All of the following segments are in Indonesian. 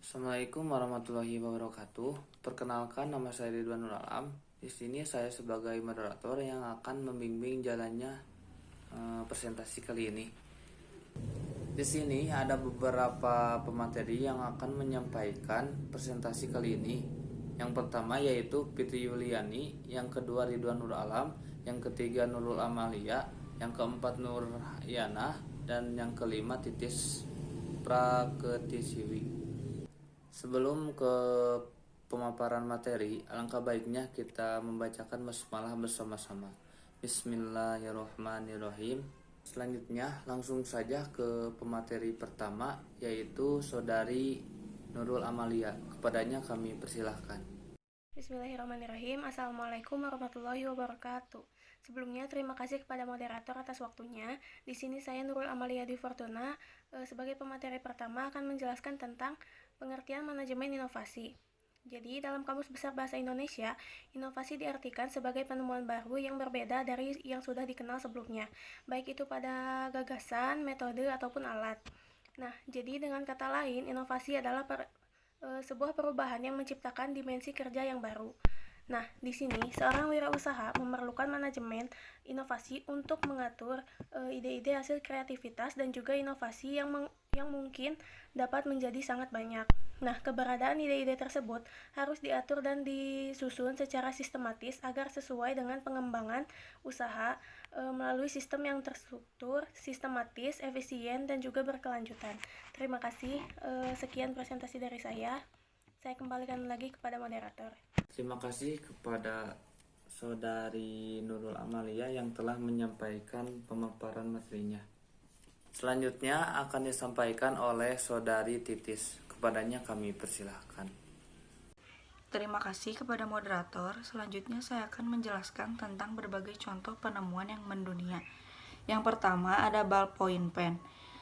Assalamualaikum warahmatullahi wabarakatuh. Perkenalkan, nama saya Ridwan Nur Alam. Di sini saya sebagai moderator yang akan membimbing jalannya presentasi kali ini. Di sini ada beberapa pemateri yang akan menyampaikan presentasi kali ini. Yang pertama yaitu Fitri Yuliani, yang kedua Ridwan Nur Alam, yang ketiga Nurul Amalia, yang keempat Nur Yana, dan yang kelima Titis Praketisiwi. Sebelum ke pemaparan materi, alangkah baiknya kita membacakan basmalah bersama-sama. Bismillahirrahmanirrahim. Selanjutnya langsung saja ke pemateri pertama, yaitu Saudari Nurul Amalia. Kepadanya kami persilahkan. Bismillahirrahmanirrahim. Assalamualaikum warahmatullahi wabarakatuh. Sebelumnya terima kasih kepada moderator atas waktunya. Di sini saya Nurul Amalia Dwi Fortuna sebagai pemateri pertama akan menjelaskan tentang pengertian manajemen inovasi. Jadi dalam Kamus Besar Bahasa Indonesia, inovasi diartikan sebagai penemuan baru yang berbeda dari yang sudah dikenal sebelumnya, baik itu pada gagasan, metode ataupun alat. Nah, jadi dengan kata lain, inovasi adalah sebuah perubahan yang menciptakan dimensi kerja yang baru. Nah, di sini seorang wirausaha memerlukan manajemen inovasi untuk mengatur ide-ide hasil kreativitas dan juga inovasi yang mungkin dapat menjadi sangat banyak. Nah, keberadaan ide-ide tersebut harus diatur dan disusun secara sistematis agar sesuai dengan pengembangan usaha melalui sistem yang terstruktur, sistematis, efisien, dan juga berkelanjutan. Terima kasih. Sekian presentasi dari saya. Saya kembalikan lagi kepada moderator. Terima kasih kepada Saudari Nurul Amalia yang telah menyampaikan pemaparan materinya. Selanjutnya akan disampaikan oleh Saudari Titis. Kepadanya kami persilahkan. Terima kasih kepada moderator. Selanjutnya saya akan menjelaskan tentang berbagai contoh penemuan yang mendunia. Yang pertama ada ballpoint pen.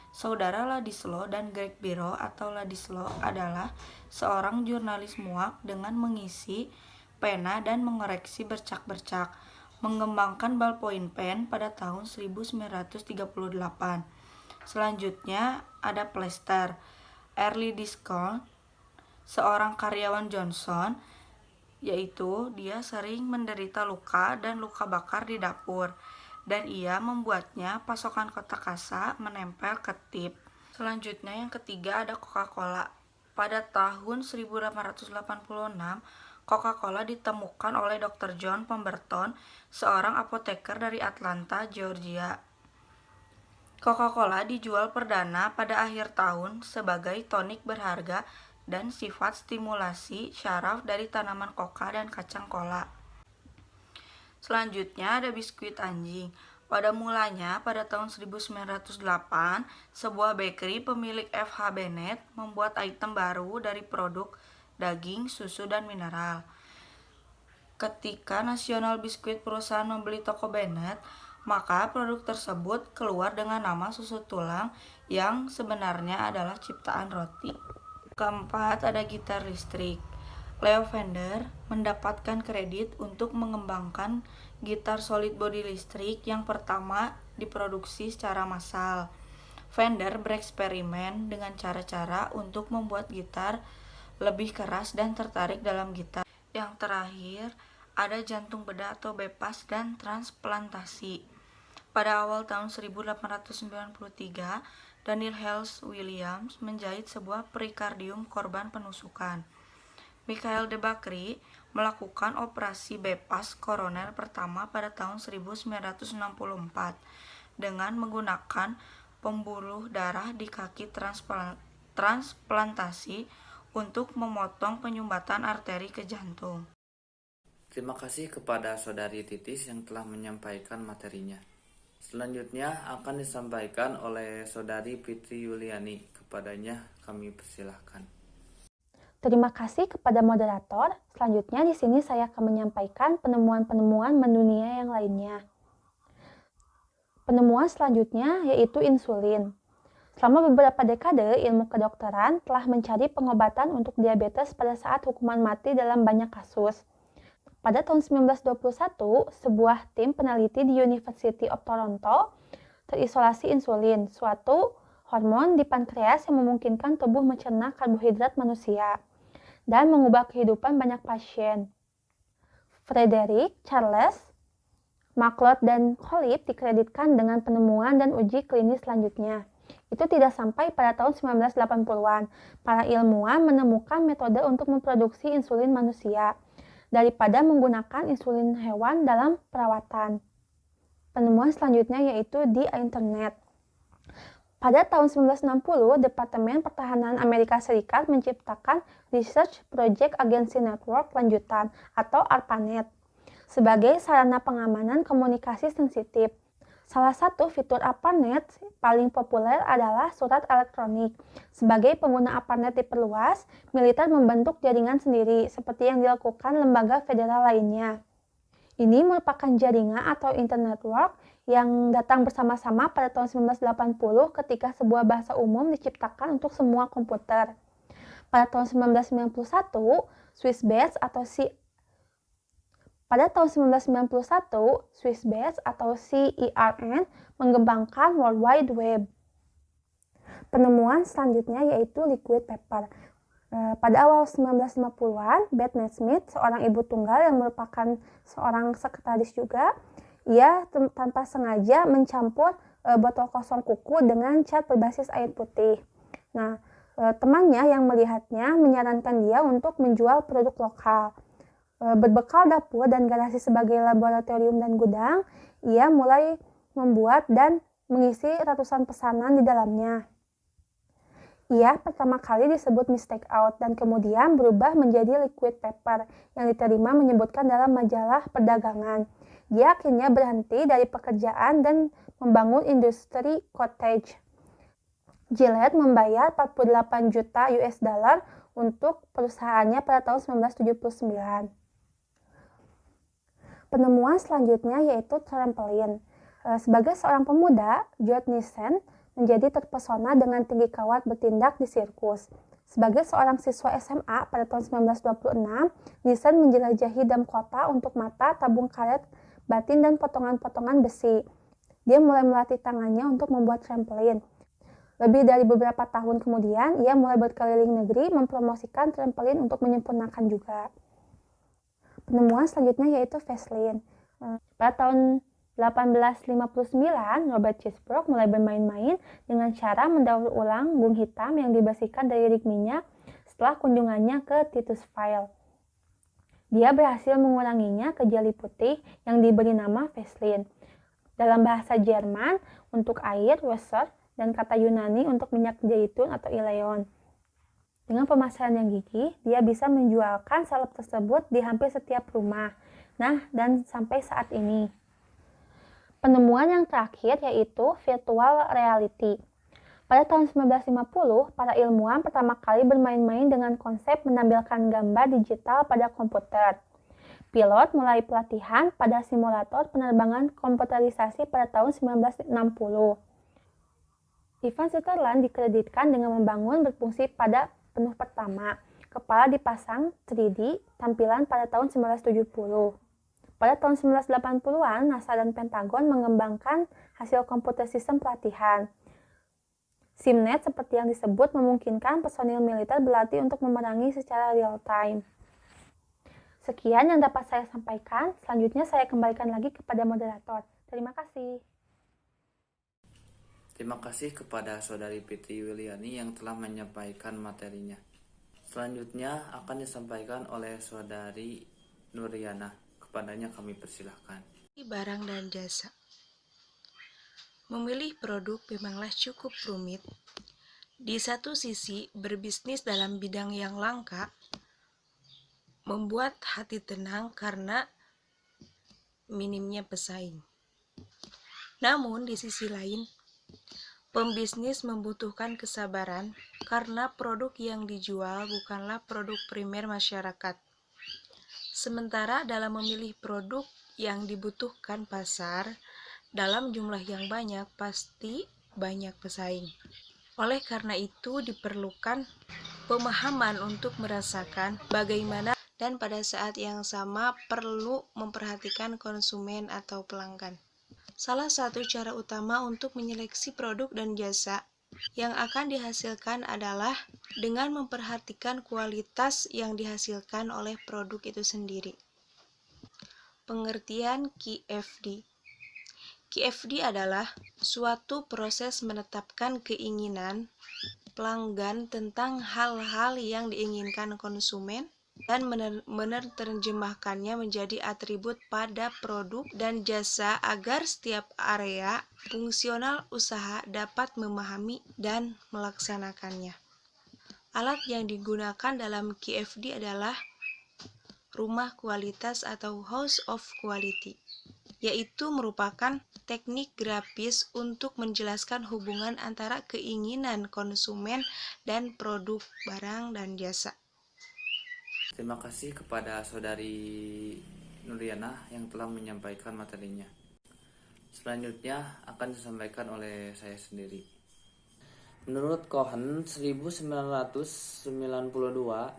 Saudara Ladislau dan Greg Biro atau Ladislau adalah seorang jurnalis muak dengan mengisi pena dan mengoreksi bercak-bercak, mengembangkan ballpoint pen pada tahun 1938. Selanjutnya ada Plester. Early Discount, seorang karyawan Johnson, yaitu dia sering menderita luka dan luka bakar di dapur, dan ia membuatnya pasokan kotak kasa menempel ke tip. Selanjutnya yang ketiga ada Coca-Cola. Pada tahun 1886, Coca-Cola ditemukan oleh Dr. John Pemberton, seorang apoteker dari Atlanta, Georgia. Coca-Cola dijual perdana pada akhir tahun sebagai tonik berharga dan sifat stimulasi syaraf dari tanaman koka dan kacang kola. Selanjutnya ada biskuit anjing. Pada mulanya pada tahun 1908, sebuah bakery pemilik F.H. Bennett membuat item baru dari produk daging, susu, dan mineral. Ketika National Biscuit perusahaan membeli toko Bennett, maka produk tersebut keluar dengan nama susu tulang yang sebenarnya adalah ciptaan roti. Keempat ada gitar listrik. Leo Fender mendapatkan kredit untuk mengembangkan gitar solid body listrik yang pertama diproduksi secara massal. Fender bereksperimen dengan cara-cara untuk membuat gitar lebih keras dan tertarik dalam gitar. Yang terakhir ada jantung bedah atau bypass dan transplantasi. Pada awal tahun 1893, Daniel Hales Williams menjahit sebuah perikardium korban penusukan. Michael de Bacry melakukan operasi bypass koroner pertama pada tahun 1964 dengan menggunakan pembuluh darah di kaki transplantasi untuk memotong penyumbatan arteri ke jantung. Terima kasih kepada Saudari Titis yang telah menyampaikan materinya. Selanjutnya akan disampaikan oleh Saudari Fitri Yuliani. Kepadanya kami persilahkan. Terima kasih kepada moderator. Selanjutnya di sini saya akan menyampaikan penemuan-penemuan mendunia yang lainnya. Penemuan selanjutnya yaitu insulin. Selama beberapa dekade, ilmu kedokteran telah mencari pengobatan untuk diabetes pada saat hukuman mati dalam banyak kasus. Pada tahun 1921, sebuah tim peneliti di University of Toronto terisolasi insulin, suatu hormon di pankreas yang memungkinkan tubuh mencerna karbohidrat manusia, dan mengubah kehidupan banyak pasien. Frederick, Charles, McLeod, dan Collip dikreditkan dengan penemuan dan uji klinis selanjutnya. Itu tidak sampai pada tahun 1980-an. Para ilmuwan menemukan metode untuk memproduksi insulin manusia daripada menggunakan insulin hewan dalam perawatan. Penemuan selanjutnya yaitu di internet. Pada tahun 1960, Departemen Pertahanan Amerika Serikat menciptakan Research Project Agency Network lanjutan atau ARPANET sebagai sarana pengamanan komunikasi sensitif. Salah satu fitur ARPANET paling populer adalah surat elektronik. Sebagai pengguna ARPANET diperluas, militer membentuk jaringan sendiri seperti yang dilakukan lembaga federal lainnya. Ini merupakan jaringan atau internet network yang datang bersama-sama pada tahun 1980 ketika sebuah bahasa umum diciptakan untuk semua komputer. Pada tahun 1991, Swissbase atau CERN mengembangkan World Wide Web. Penemuan selanjutnya yaitu liquid paper. Pada awal 1950-an, Beth Naismith, seorang ibu tunggal yang merupakan seorang sekretaris juga, ia tanpa sengaja mencampur botol kosong kuku dengan cat berbasis air putih. Nah, temannya yang melihatnya menyarankan dia untuk menjual produk lokal. Berbekal dapur dan garasi sebagai laboratorium dan gudang, ia mulai membuat dan mengisi ratusan pesanan di dalamnya. Ia pertama kali disebut mistake out dan kemudian berubah menjadi liquid paper yang diterima menyebutkan dalam majalah perdagangan. Dia akhirnya berhenti dari pekerjaan dan membangun industri cottage. Gillette membayar 48 juta US dollar untuk perusahaannya pada tahun 1979. Penemuan selanjutnya yaitu trampolin. Sebagai seorang pemuda, George Nissen menjadi terpesona dengan tinggi kawat bertindak di sirkus. Sebagai seorang siswa SMA pada tahun 1926, Nissen menjelajahi dam kota untuk mata, tabung karet, batin, dan potongan-potongan besi. Dia mulai melatih tangannya untuk membuat trampolin. Lebih dari beberapa tahun kemudian, ia mulai berkeliling negeri mempromosikan trampolin untuk menyempurnakan juga. Penemuan selanjutnya yaitu Vaseline. Pada tahun 1859, Robert Gisbrook mulai bermain-main dengan cara mendaur ulang gung hitam yang dibersihkan dari rig minyak setelah kunjungannya ke Titusville. Dia berhasil menguranginya ke jeli putih yang diberi nama Vaseline. Dalam bahasa Jerman, untuk air, Wasser, dan kata Yunani untuk minyak zaitun atau ileon. Dengan pemasaran yang gigih, dia bisa menjualkan salep tersebut di hampir setiap rumah. Nah, dan sampai saat ini. Penemuan yang terakhir yaitu virtual reality. Pada tahun 1950, para ilmuwan pertama kali bermain-main dengan konsep menampilkan gambar digital pada komputer. Pilot mulai pelatihan pada simulator penerbangan komputerisasi pada tahun 1960. Ivan Sutherland dikreditkan dengan membangun berfungsi pada penuh pertama. Kepala dipasang 3D tampilan pada tahun 1970. Pada tahun 1980-an, NASA dan Pentagon mengembangkan hasil komputer sistem pelatihan. SIMNet seperti yang disebut memungkinkan personil militer berlatih untuk memerangi secara real-time. Sekian yang dapat saya sampaikan, selanjutnya saya kembalikan lagi kepada moderator. Terima kasih. Terima kasih kepada Saudari Fitri Wiliani yang telah menyampaikan materinya. Selanjutnya akan disampaikan oleh Saudari Nuriana. Kepadanya kami persilahkan. Barang dan jasa. Memilih produk memanglah cukup rumit. Di satu sisi, berbisnis dalam bidang yang langka membuat hati tenang karena minimnya pesaing. Namun di sisi lain, pembisnis membutuhkan kesabaran karena produk yang dijual bukanlah produk primer masyarakat. Sementara dalam memilih produk yang dibutuhkan pasar dalam jumlah yang banyak pasti banyak pesaing. Oleh karena itu diperlukan pemahaman untuk merasakan bagaimana dan pada saat yang sama perlu memperhatikan konsumen atau pelanggan. Salah satu cara utama untuk menyeleksi produk dan jasa Yang akan dihasilkan adalah dengan memperhatikan kualitas yang dihasilkan oleh produk itu sendiri. Pengertian QFD. QFD adalah suatu proses menetapkan keinginan pelanggan tentang hal-hal yang diinginkan konsumen dan menerjemahkannya menjadi atribut pada produk dan jasa agar setiap area fungsional usaha dapat memahami dan melaksanakannya. Alat yang digunakan dalam QFD adalah rumah kualitas atau House of Quality, yaitu merupakan teknik grafis untuk menjelaskan hubungan antara keinginan konsumen dan produk barang dan jasa. Terima kasih kepada saudari Nuriana yang telah menyampaikan materinya. Selanjutnya akan disampaikan oleh saya sendiri. Menurut Cohen 1992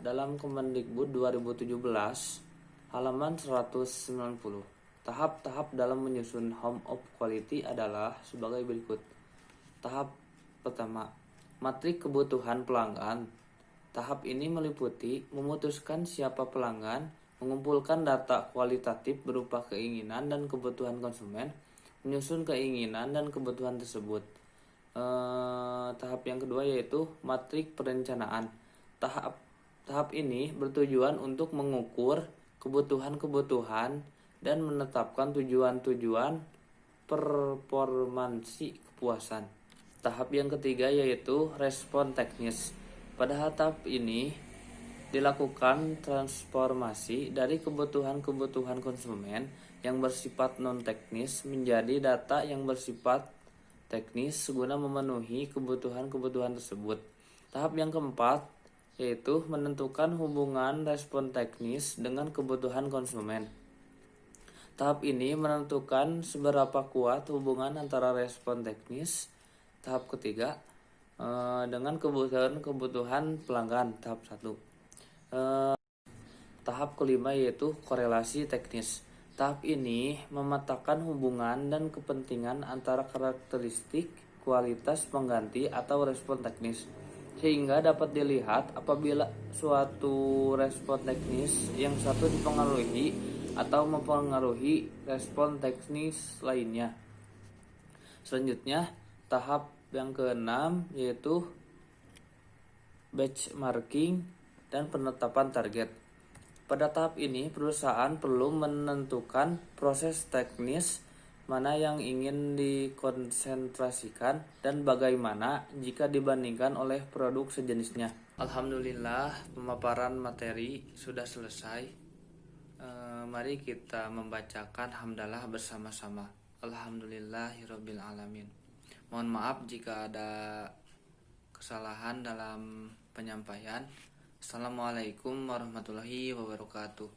dalam Kemendikbud 2017 halaman 190, tahap-tahap dalam menyusun Home of Quality adalah sebagai berikut. Tahap pertama, matrik kebutuhan pelanggan. Tahap ini meliputi memutuskan siapa pelanggan, mengumpulkan data kualitatif berupa keinginan dan kebutuhan konsumen, menyusun keinginan dan kebutuhan tersebut. Tahap yang kedua yaitu matrik perencanaan. Tahap ini bertujuan untuk mengukur kebutuhan-kebutuhan dan menetapkan tujuan-tujuan performansi kepuasan. Tahap yang ketiga yaitu respon teknis. Pada tahap ini dilakukan transformasi dari kebutuhan-kebutuhan konsumen yang bersifat non-teknis menjadi data yang bersifat teknis guna memenuhi kebutuhan-kebutuhan tersebut. Tahap yang keempat yaitu menentukan hubungan respon teknis dengan kebutuhan konsumen. Tahap ini menentukan seberapa kuat hubungan antara respon teknis. Tahap ketiga dengan kebutuhan pelanggan. Tahap 1. Tahap kelima yaitu korelasi teknis. Tahap ini memetakan hubungan dan kepentingan antara karakteristik, kualitas pengganti atau respon teknis, sehingga dapat dilihat apabila suatu respon teknis yang satu dipengaruhi atau mempengaruhi respon teknis lainnya. Selanjutnya, tahap yang keenam yaitu benchmarking dan penetapan target. Pada tahap ini, perusahaan perlu menentukan proses teknis mana yang ingin dikonsentrasikan dan bagaimana jika dibandingkan oleh produk sejenisnya. Alhamdulillah, pemaparan materi sudah selesai. Mari kita membacakan hamdalah bersama-sama. Alhamdulillahirabbil alamin. Mohon maaf jika ada kesalahan dalam penyampaian. Assalamualaikum warahmatullahi wabarakatuh.